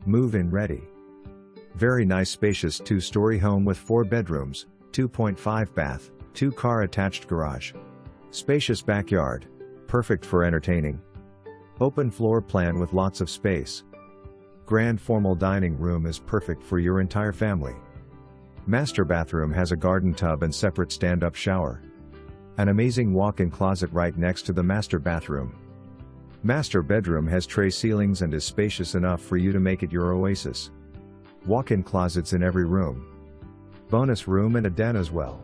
Move-in ready. Very nice spacious 2-story home with 4 bedrooms, 2.5 bath, 2-car attached garage. Spacious backyard. Perfect for entertaining. Open floor plan with lots of space. Grand formal dining room is perfect for your entire family. Master bathroom has a garden tub and separate stand-up shower. An amazing walk-in closet right next to the master bathroom. Master bedroom has tray ceilings and is spacious enough for you to make it your oasis. Walk-in closets in every room. Bonus room and a den as well.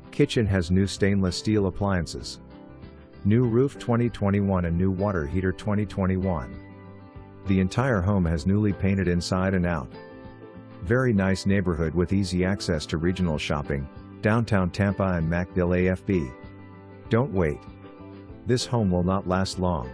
Kitchen has new stainless steel appliances. New roof 2021 and new water heater 2021. The entire home has newly painted inside and out. Very nice neighborhood with easy access to regional shopping, downtown Tampa and Dill AFB. Don't wait. This home will not last long.